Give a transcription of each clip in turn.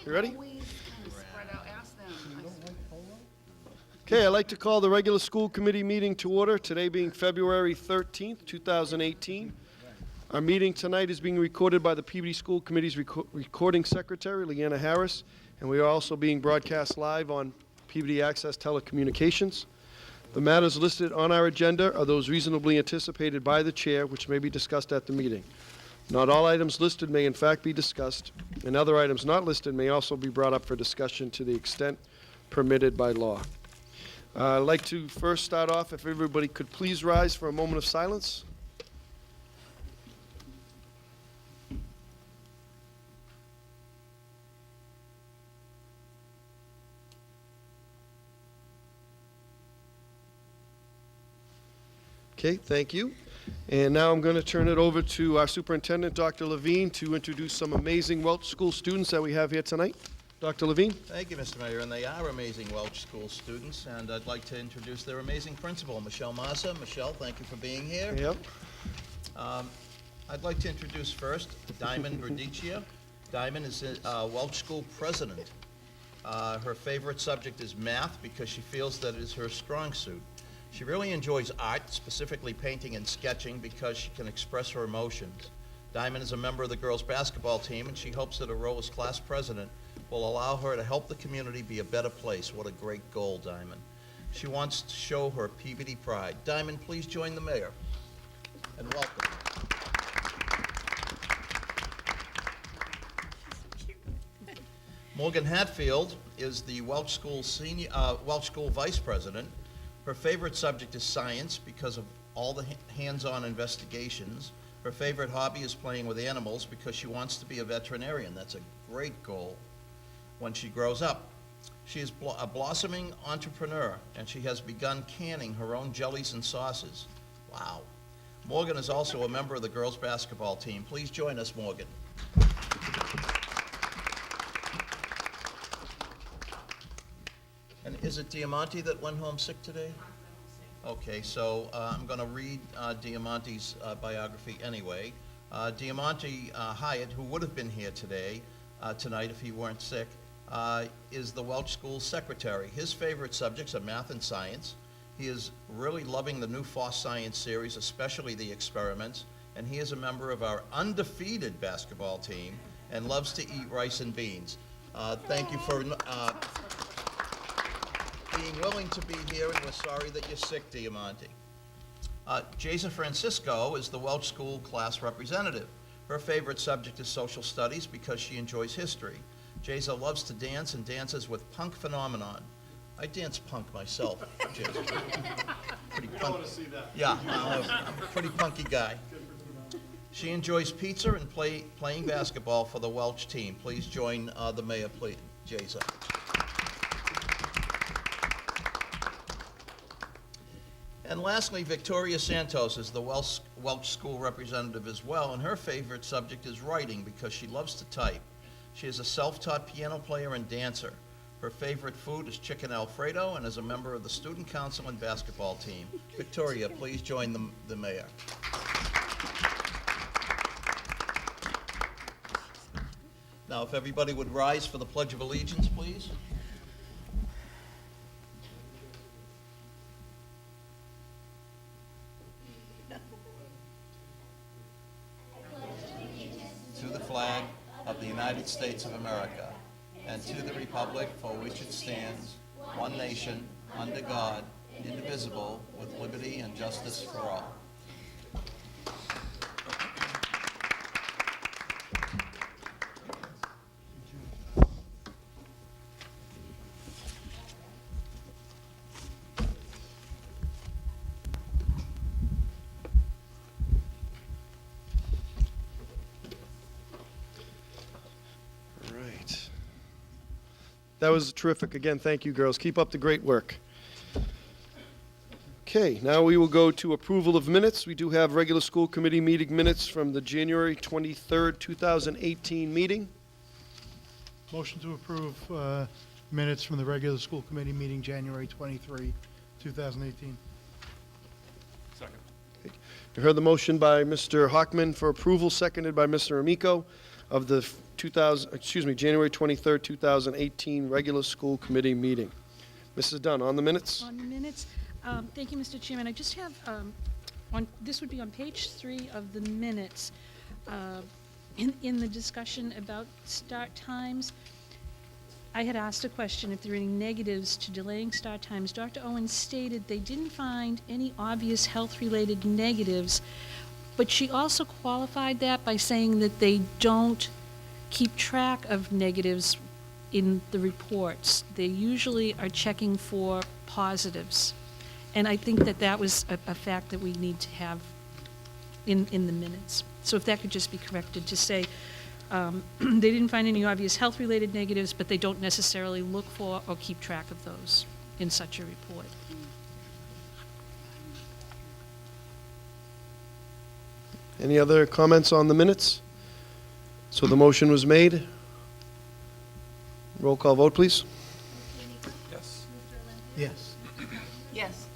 You ready? Always kind of spread out, ask them. Okay, I'd like to call the regular school committee meeting to order, today being February 13th, 2018. Our meeting tonight is being recorded by the Peabody School Committee's recording secretary, Leanna Harris, and we are also being broadcast live on Peabody Access Telecommunications. The matters listed on our agenda are those reasonably anticipated by the chair, which may be discussed at the meeting. Not all items listed may in fact be discussed, and other items not listed may also be brought up for discussion to the extent permitted by law. I'd like to first start off, if everybody could please rise for a moment of silence. Okay, thank you. And now I'm going to turn it over to our superintendent, Dr. Levine, to introduce some amazing Welch School students that we have here tonight. Dr. Levine. Thank you, Mr. Mayor, and they are amazing Welch School students, and I'd like to introduce their amazing principal, Michelle Massa. Michelle, thank you for being here. Yep. I'd like to introduce first Diamond Radicia. Diamond is a Welch School president. Her favorite subject is math because she feels that it is her strong suit. She really enjoys art, specifically painting and sketching, because she can express her emotions. Diamond is a member of the girls' basketball team, and she hopes that her role as class president will allow her to help the community be a better place. What a great goal, Diamond. She wants to show her Peabody pride. Diamond, please join the mayor, and welcome. Morgan Hatfield is the Welch School vice president. Her favorite subject is science because of all the hands-on investigations. Her favorite hobby is playing with animals because she wants to be a veterinarian. That's a great goal when she grows up. She is a blossoming entrepreneur, and she has begun canning her own jellies and sauces. Wow. Morgan is also a member of the girls' basketball team. Please join us, Morgan. And is it Diamante that went home sick today? Okay, so I'm going to read Diamante's biography anyway. Diamante Hyatt, who would have been here tonight if he weren't sick, is the Welch School secretary. His favorite subjects are math and science. He is really loving the new FOSS Science series, especially the experiments, and he is a member of our undefeated basketball team and loves to eat rice and beans. Thank you for being willing to be here, and we're sorry that you're sick, Diamante. Jason Francisco is the Welch School class representative. Her favorite subject is social studies because she enjoys history. Jason loves to dance and dances with Punk Phenomenon. I dance punk myself, Jason. Pretty punk. I want to see that. Yeah, I'm a pretty punky guy. She enjoys pizza and playing basketball for the Welch team. Please join the mayor, please, Jason. And lastly, Victoria Santos is the Welch School representative as well, and her favorite subject is writing because she loves to type. She is a self-taught piano player and dancer. Her favorite food is chicken Alfredo, and is a member of the student council and basketball team. Victoria, please join the mayor. Now, if everybody would rise for the Pledge of Allegiance, please. To the flag of the United States of America, and to the republic for which it stands, one nation, under God, indivisible, with liberty and justice for all. That was terrific. Again, thank you, girls. Keep up the great work. Okay, now we will go to approval of minutes. We do have regular school committee meeting minutes from the January 23rd, 2018 meeting. Motion to approve minutes from the regular school committee meeting January 23, 2018. You heard the motion by Mr. Hockman for approval, seconded by Mr. Amico. of the January 23rd, 2018 regular school committee meeting. Mrs. Dunn, on the minutes? On the minutes, thank you, Mr. Chairman. I just have, this would be on page 3 of the minutes. In the discussion about start times, I had asked a question if there were any negatives to delaying start times. Dr. Owens stated they didn't find any obvious health-related negatives, but she also qualified that by saying that they don't keep track of negatives in the reports. They usually are checking for positives. And I think that that was a fact that we need to have in the minutes. So if that could just be corrected to say, they didn't find any obvious health-related negatives, but they don't necessarily look for or keep track of those in such a report. Any other comments on the minutes? So the motion was made. Roll call vote, please. Yes. Yes. Yes.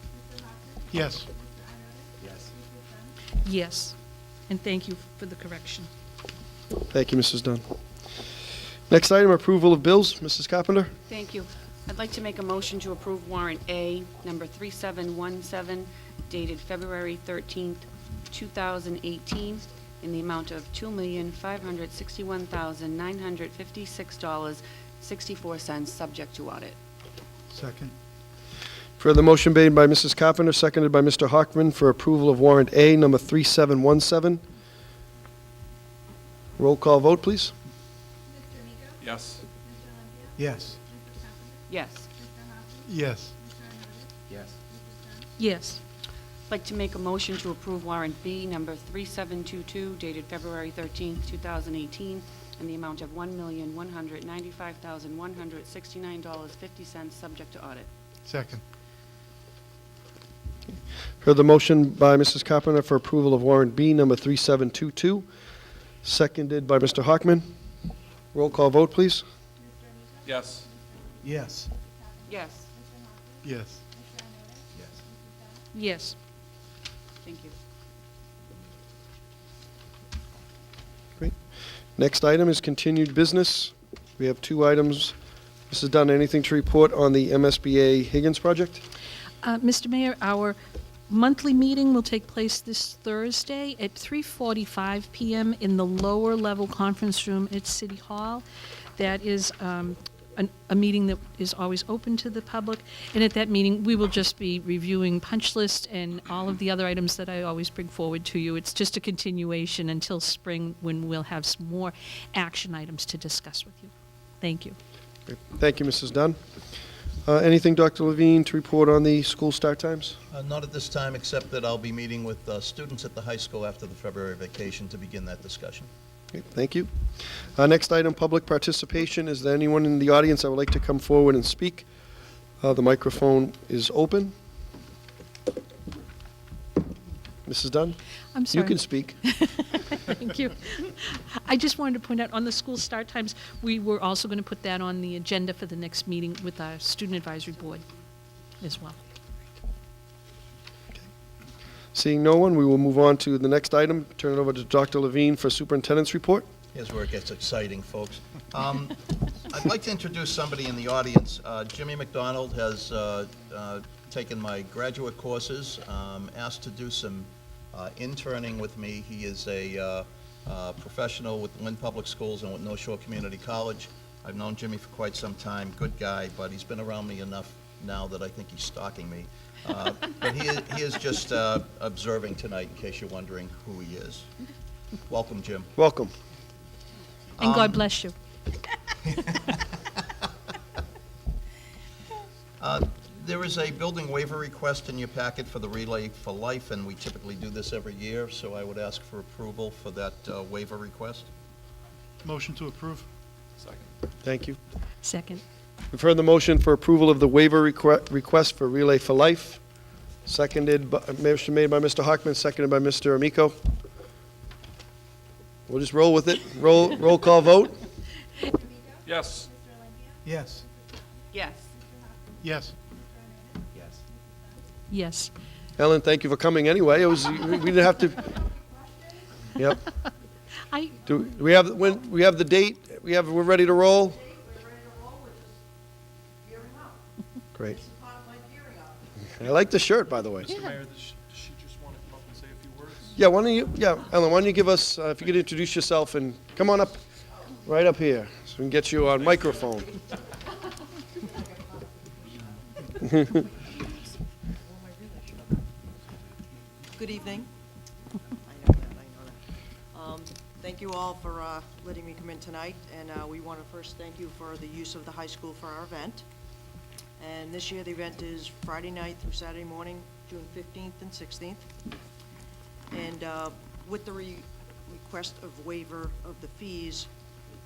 Yes. Yes. And thank you for the correction. Thank you, Mrs. Dunn. Next item, approval of bills. Mrs. Carpenter? Thank you. I'd like to make a motion to approve warrant A, number 3717, dated February 13th, 2018, in the amount of $2,561,956.64, subject to audit. Second. Further motion made by Mrs. Carpenter, seconded by Mr. Hockman for approval of warrant A, number 3717. Roll call vote, please. Yes. Yes. Yes. Yes. Yes. Yes. I'd like to make a motion to approve warrant B, number 3722, dated February 13th, 2018, in the amount of $1,195,169.50, subject to audit. Second. Further motion by Mrs. Carpenter for approval of warrant B, number 3722, seconded by Mr. Hockman. Roll call vote, please. Yes. Yes. Yes. Yes. Yes. Thank you. Great. Next item is continued business. We have 2 items. Mrs. Dunn, anything to report on the MSBA Higgins project? Mr. Mayor, our monthly meeting will take place this Thursday at 3:45 p.m. in the lower level conference room at City Hall. That is a meeting that is always open to the public, and at that meeting, we will just be reviewing punch list and all of the other items that I always bring forward to you. It's just a continuation until spring, when we'll have some more action items to discuss with you. Thank you. Great. Thank you, Mrs. Dunn. Anything, Dr. Levine, to report on the school start times? Not at this time, except that I'll be meeting with students at the high school after the February vacation to begin that discussion. Okay, thank you. Next item, public participation. Is there anyone in the audience that would like to come forward and speak? The microphone is open. Mrs. Dunn? I'm sorry. You can speak. Thank you. I just wanted to point out, on the school start times, we were also going to put that on the agenda for the next meeting with our student advisory board as well. Seeing no one, we will move on to the next item. Turn it over to Dr. Levine for superintendent's report. Here's where it gets exciting, folks. I'd like to introduce somebody in the audience. Jimmy Mcdonald has taken my graduate courses, asked to do some interning with me. He is a professional with Lynn Public Schools and with North Shore Community College. I've known Jimmy for quite some time, good guy, but he's been around me enough now that I think he's stalking me. But he is just observing tonight, in case you're wondering who he is. Welcome, Jim. Welcome. And God bless you. There is a building waiver request in your packet for the Relay for Life, and we typically do this every year, so I would ask for approval for that waiver request. Motion to approve. Second. Thank you. Second. We've heard the motion for approval of the waiver request for Relay for Life. Seconded, motion made by Mr. Hockman, seconded by Mr. Amico. We'll just roll with it. Roll call vote. Yes. Yes. Yes. Yes. Yes. Ellen, thank you for coming anyway. We didn't have to. Yep. I, Do we have, when, we have the date? We're ready to roll? We're ready to roll, we're just gearing up. Great. This is part of my gearing up. I like the shirt, by the way. Mr. Mayor, does she just want to come up and say a few words? Yeah, why don't you, yeah, Ellen, why don't you give us, if you could introduce yourself and come on up, right up here, so we can get you on microphone. Good evening. I know that. Thank you all for letting me come in tonight, and we want to first thank you for the use of the high school for our event. And this year, the event is Friday night through Saturday morning, June 15th and 16th. And with the request of waiver of the fees,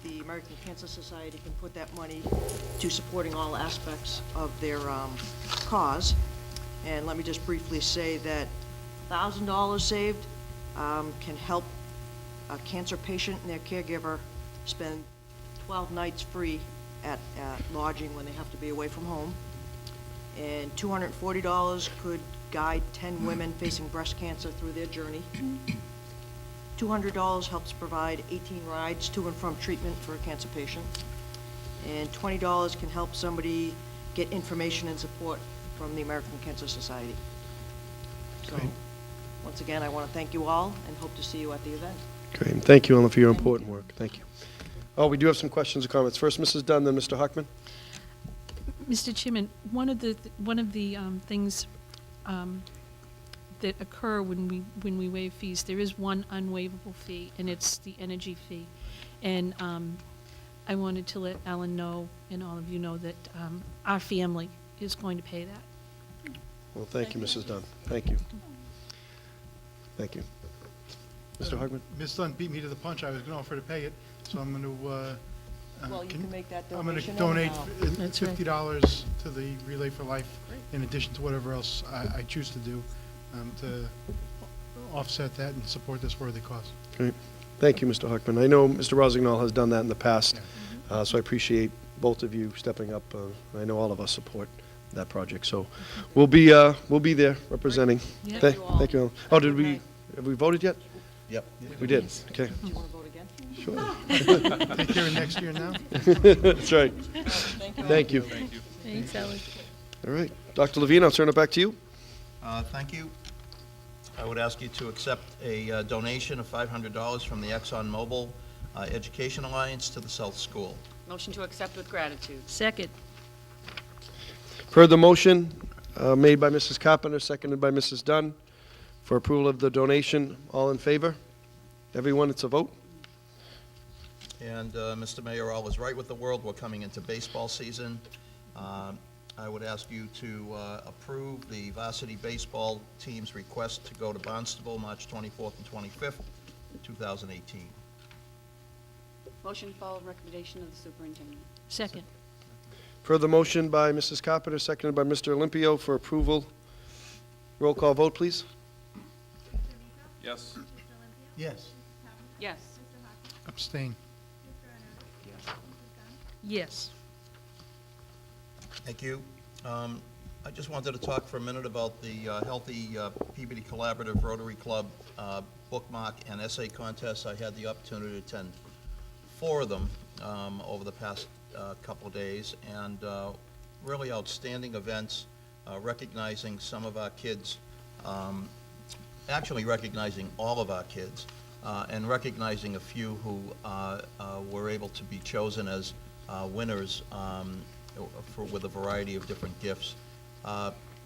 the American Cancer Society can put that money to supporting all aspects of their cause. And let me just briefly say that $1,000 saved can help a cancer patient and their caregiver spend 12 nights free at lodging when they have to be away from home. And $240 could guide 10 women facing breast cancer through their journey. $200 helps provide 18 rides to and from treatment for a cancer patient. And $20 can help somebody get information and support from the American Cancer Society. So, once again, I want to thank you all and hope to see you at the event. Great, and thank you, Ellen, for your important work. Thank you. Oh, we do have some questions or comments. First, Mrs. Dunn, then Mr. Hockman. Mr. Chairman, one of the things that occur when we waive fees, there is one unwaivable fee, and it's the energy fee. And I wanted to let Alan know, and all of you know, that our family is going to pay that. Well, thank you, Mrs. Dunn. Thank you. Thank you. Mr. Hockman? Ms. Dunn beat me to the punch. I was going to offer to pay it, so I'm going to... Well, you can make that I'm going to donation donate anyhow. That's right. $50 to the Relay for Life, in addition to whatever else I choose to do, to offset that and support this worthy cause. Great. Thank you, Mr. Hockman. I know Mr. Rossignol has done that in the past, so I appreciate both of you stepping up. I know all of us support that project, so we'll be there representing. Yeah. Thank you all. Thank you, Ellen. Oh, have we voted yet? Yep. We did, okay. Do you want to vote again? Sure. Take care of next year now. That's right. Thank you. Thank you. Thanks, Alan. All right. Dr. Levine, I'll turn it back to you. Thank you. I would ask you to accept a donation of $500 from the ExxonMobil Education Alliance to the South School. Motion to accept with gratitude. Second. Per the motion made by Mrs. Carpenter, seconded by Mrs. Dunn, for approval of the donation, all in favor? Everyone, it's a vote? And Mr. Mayor, all is right with the world. We're coming into baseball season. I would ask you to approve the varsity baseball team's request to go to Barnstable March 24th and 25th, 2018. Motion to follow recommendation of the superintendent. Second. Per the motion by Mrs. Carpenter, seconded by Mr. Olympio for approval. Roll call vote, please. Yes. Yes. Yes. Abstain. Yes. Thank you. I just wanted to talk for a minute about the Healthy Peabody Collaborative Rotary Club bookmark and essay contests. I had the opportunity to attend 4 of them over the past couple of days, and really outstanding events, recognizing some of our kids, actually recognizing all of our kids, and recognizing a few who were able to be chosen as winners with a variety of different gifts.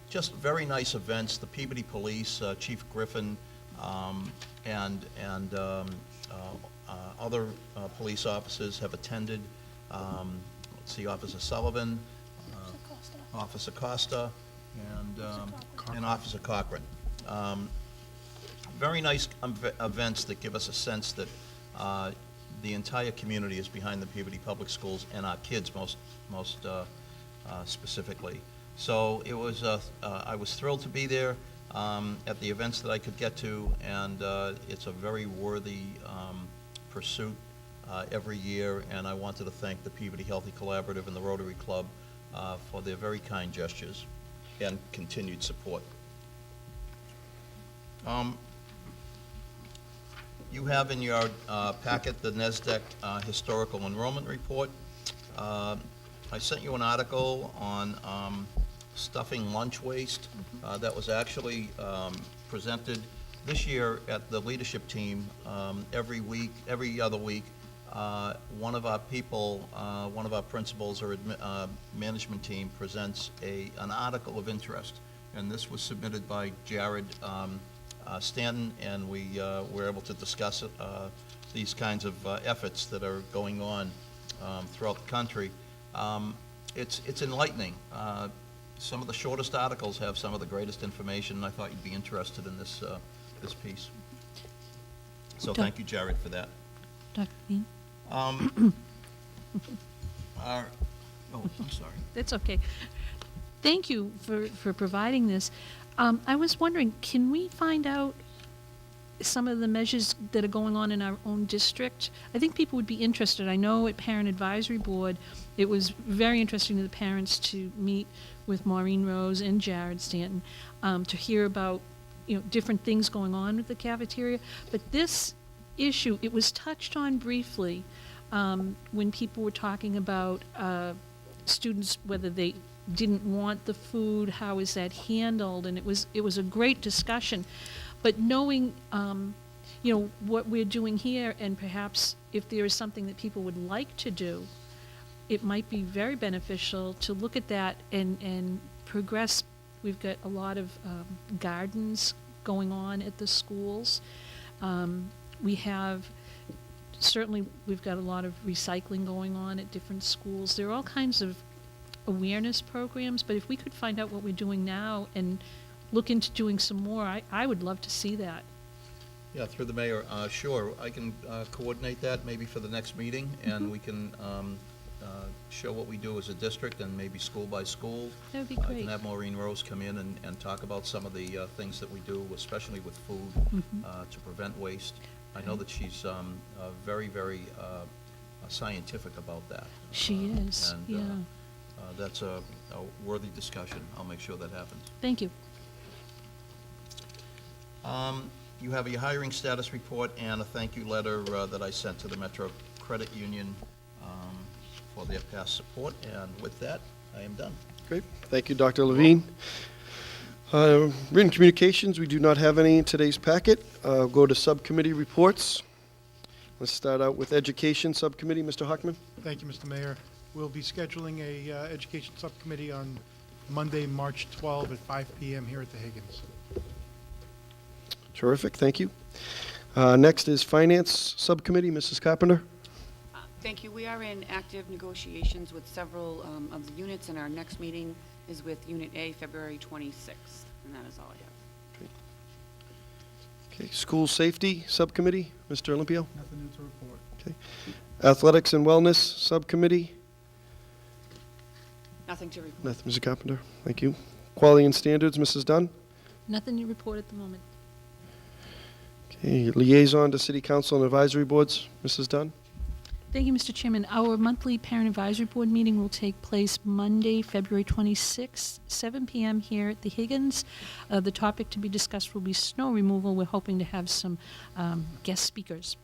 Just very nice events. The Peabody Police, Chief Griffin, and other police officers have attended. Let's see, Officer Sullivan, Officer Costa, and Officer Cochran. Very nice events that give us a sense that the entire community is behind the Peabody Public Schools and our kids most specifically. So it was, I was thrilled to be there at the events that I could get to, and it's a very worthy pursuit every year, and I wanted to thank the Peabody Healthy Collaborative and the Rotary Club for their very kind gestures and continued support. You have in your packet the Nasdaq Historical Enrollment Report. I sent you an article on stuffing lunch waste that was actually presented this year at the leadership team. Every other week, one of our people, one of our principals or management team presents an article of interest. And this was submitted by Jared Stanton, and we were able to discuss these kinds of efforts that are going on throughout the country. It's enlightening. Some of the shortest articles have some of the greatest information, and I thought you'd be interested in this piece. So thank you, Jared, for that. Dr. Bean? I'm sorry. That's okay. Thank you for providing this. I was wondering, can we find out some of the measures that are going on in our own district? I think people would be interested. I know at Parent Advisory Board, it was very interesting to the parents to meet with Maureen Rose and Jared Stanton to hear about, different things going on with the cafeteria. But this issue, it was touched on briefly when people were talking about students, whether they didn't want the food, how is that handled, and it was a great discussion. But knowing, what we're doing here, and perhaps if there is something that people would like to do, it might be very beneficial to look at that and progress. We've got a lot of gardens going on at the schools. We've got a lot of recycling going on at different schools. There are all kinds of awareness programs, but if we could find out what we're doing now and look into doing some more, I would love to see that. Yeah, through the mayor, sure. I can coordinate that maybe for the next meeting, and we can show what we do as a district and maybe school by school. That would be I great. can have Maureen Rose come in and talk about some of the things that we do, especially with food, to prevent waste. I know that she's very, very scientific about that. She is, and, yeah. That's a worthy discussion. I'll make sure that happens. Thank you. You have your hiring status report and a thank you letter that I sent to the Metro Credit Union for their past support. And with that, I am done. Great. Thank you, Dr. Levine. Written communications, we do not have any in today's packet. Go to subcommittee reports. Let's start out with Education Subcommittee. Mr. Hockman? Thank you, Mr. Mayor. We'll be scheduling a education subcommittee on Monday, March 12 at 5 p.m. here at the Higgins. Terrific, thank you. Next is Finance Subcommittee. Mrs. Carpenter? Thank you. We are in active negotiations with several of the units, and our next meeting is with Unit A, February 26th, and that is all I have. Okay, School Safety Subcommittee. Mr. Olympio? Nothing new to report. Okay. Athletics and Wellness Subcommittee. Nothing to report. Nothing, Mrs. Carpenter. Thank you. Quality and Standards, Mrs. Dunn. Nothing to report at the moment. Okay, Liaison to City Council and Advisory Boards, Mrs. Dunn. Thank you, Mr. Chairman. Our monthly Parent Advisory Board meeting will take place Monday, February 26th, 7 p.m. here at the Higgins. The topic to be discussed will be snow removal. We're hoping to have some guest speakers.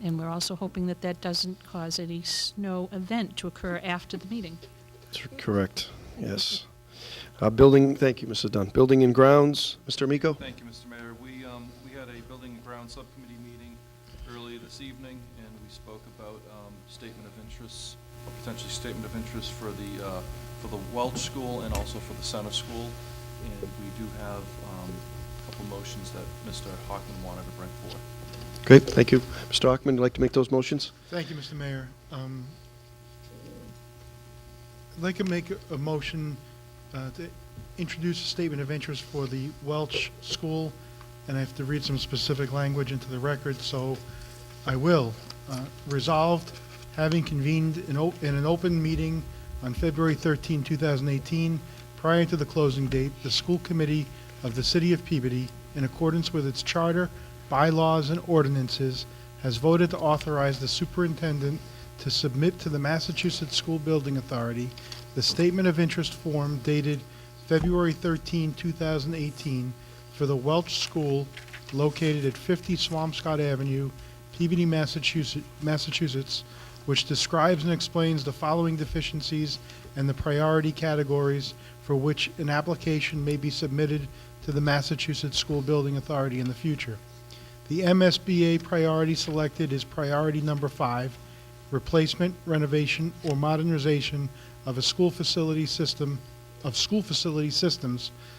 And we're also hoping that that doesn't cause any snow event to occur after the meeting. That's correct, yes. Building, thank you, Mrs. Dunn. Building and Grounds, Mr. Amico. Thank you, Mr. Mayor. We had a Building and Ground Subcommittee meeting earlier this evening, and we spoke about statement of interest, potentially statement of interest for the Welch School and also for the Center School. And we do have a couple motions that Mr. Hockman wanted to bring forward. Great, thank you. Mr. Hockman, would you like to make those motions? Thank you, Mr. Mayor. I'd like to make a motion to introduce a statement of interest for the Welch School, and I have to read some specific language into the record, so I will. Resolved, having convened in an open meeting on February 13, 2018, prior to the closing date, the school committee of the City of Peabody, in accordance with its charter, bylaws, and ordinances, has voted to authorize the superintendent to submit to the Massachusetts School Building Authority the statement of interest form dated February 13, 2018 for the Welch School located at 50 Swampscott Avenue, Peabody, Massachusetts, which describes and explains the following deficiencies and the priority categories for which an application may be submitted to the Massachusetts School Building Authority in the future. The MSBA priority selected is priority number 5, replacement, renovation, or modernization of school facility systems,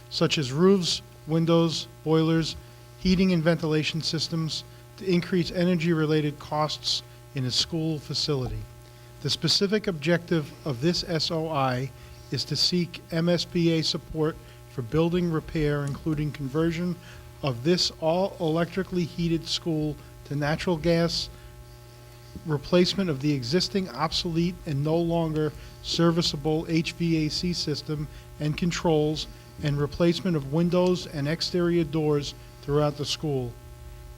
such as roofs, windows, boilers, heating and ventilation systems, to increase energy-related costs in a school facility. The specific objective of this SOI is to seek MSBA support for building repair, including conversion of this all-electrically heated school to natural gas, replacement of the existing obsolete and no longer serviceable HVAC system and controls, and replacement of windows and exterior doors throughout the school.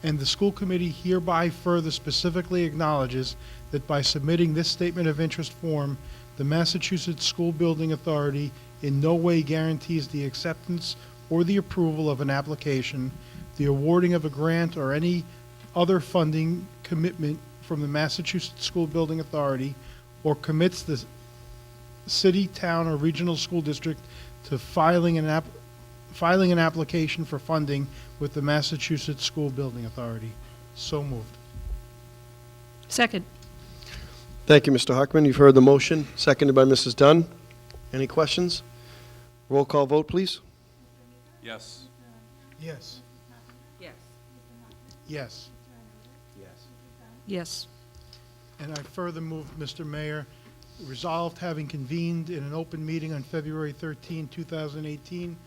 And the school committee hereby further specifically acknowledges that by submitting this statement of interest form, the Massachusetts School Building Authority in no way guarantees the acceptance or the approval of an application, the awarding of a grant, or any other funding commitment from the Massachusetts School Building Authority, or commits the city, town, or regional school district to filing an application for funding with the Massachusetts School Building Authority. So moved. Second. Thank you, Mr. Hockman. You've heard the motion, seconded by Mrs. Dunn. Any questions? Roll call vote, please. Yes. Yes. Yes. Yes. Yes. And I further move, Mr. Mayor, resolved, having convened in an open meeting on February 13, 2018,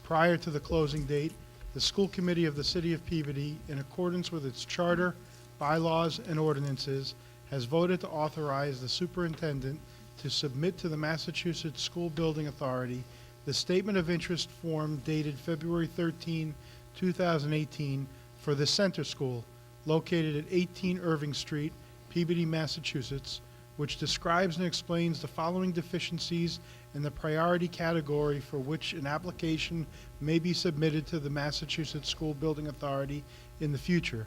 prior to the closing date, the school committee of the city of Peabody, in accordance with its charter, bylaws, and ordinances, has voted to authorize the superintendent to submit to the Massachusetts School Building Authority the statement of interest form dated February 13, 2018, for the Center School, located at 18 Irving Street, Peabody, Massachusetts, which describes and explains the following deficiencies in the priority category for which an application may be submitted to the Massachusetts School Building Authority in the future.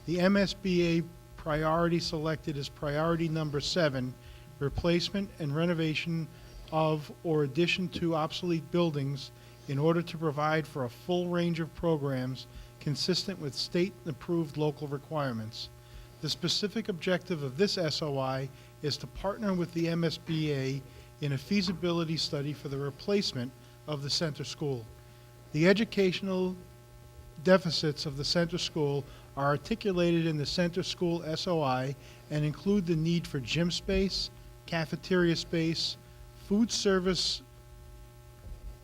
The MSBA priority selected is priority number 7, replacement and renovation of or addition to obsolete buildings in order to provide for a full range of programs consistent with state-approved local requirements. The specific objective of this SOI is to partner with the MSBA in a feasibility study for the replacement of the center school. The educational deficits of the center school are articulated in the center school SOI and include the need for gym space, cafeteria space, food service,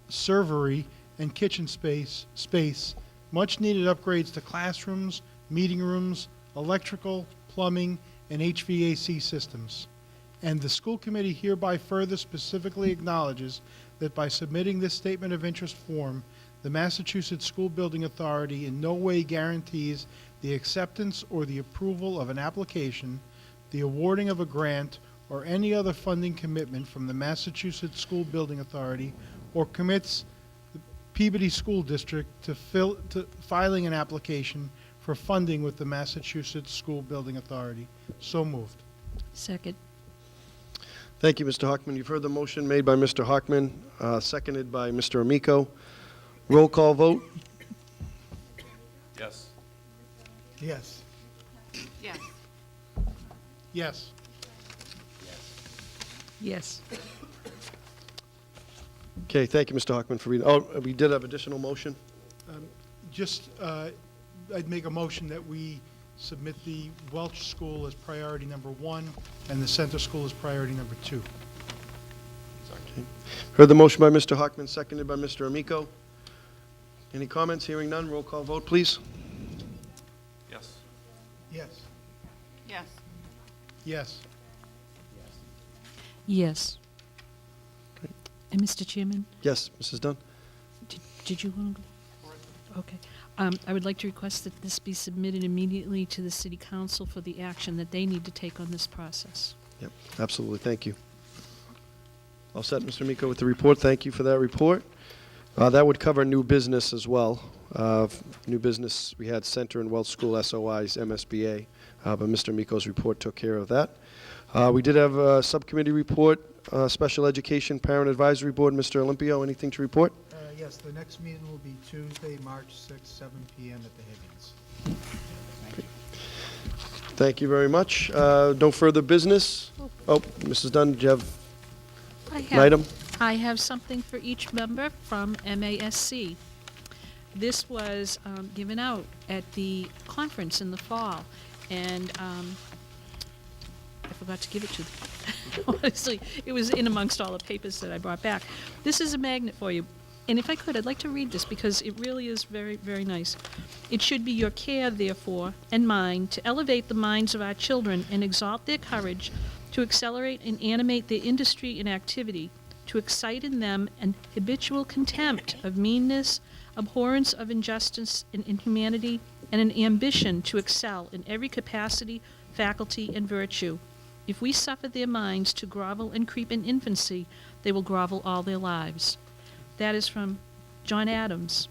servery, and kitchen space, much needed upgrades to classrooms, meeting rooms, electrical, plumbing, and HVAC systems. And the school committee hereby further specifically acknowledges that by submitting this statement of interest form, the Massachusetts School Building Authority in no way guarantees the acceptance or the approval of an application, the awarding of a grant, or any other funding commitment from the Massachusetts School Building Authority, or commits the Peabody School District to filing an application for funding with the Massachusetts School Building Authority. So moved. Second. Thank you, Mr. Hockman. You've heard the motion made by Mr. Hockman, seconded by Mr. Amico. Roll call vote. Yes. Yes. Yes. Yes. Yes. Okay, thank you, Mr. Hockman, for reading. Oh, we did have additional motion. I'd make a motion that we submit the Welch School as priority number 1 and the Center School as priority number 2. Okay. Heard the motion by Mr. Hockman, seconded by Mr. Amico. Any comments? Hearing none. Roll call vote, please. Yes. Yes. Yes. Yes. Yes. And Mr. Chairman, Yes, Mrs. Dunn? did you want to go? Okay. I would like to request that this be submitted immediately to the city council for the action that they need to take on this process. Yep, absolutely. Thank you. All set, Mr. Amico, with the report. Thank you for that report. That would cover new business as well. New business, we had Center and Welch School SOIs, MSBA, but Mr. Miko's report took care of that. We did have a subcommittee report, Special Education Parent Advisory Board. Mr. Olympio, anything to report? Yes, the next meeting will be Tuesday, March 6th, 7 p.m. at the Higgins. Thank you very much. No further business? Oh, Mrs. Dunn, do you have an item? I have something for each member from MASC. This was given out at the conference in the fall, and I forgot to give it to them. Honestly, it was in amongst all the papers that I brought back. This is a magnet for you. And if I could, I'd like to read this because it really is very, very nice. It should be your care, therefore, and mine, to elevate the minds of our children and exalt their courage, to accelerate and animate their industry and activity, to excite in them an habitual contempt of meanness, abhorrence of injustice and inhumanity, and an ambition to excel in every capacity, faculty, and virtue. If we suffer their minds to grovel and creep in infancy, they will grovel all their lives. That is from John Adams.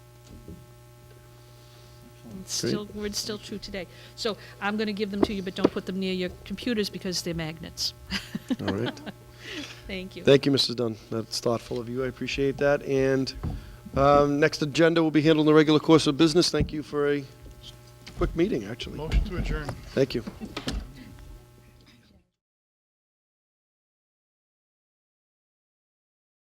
Word's still true today. So I'm going to give them to you, but don't put them near your computers because they're magnets. All right. Thank you. Thank you, Mrs. Dunn. That's thoughtful of you. I appreciate that. And next agenda will be handled in the regular course of business. Thank you for a quick meeting, actually. Motion to adjourn. Thank you.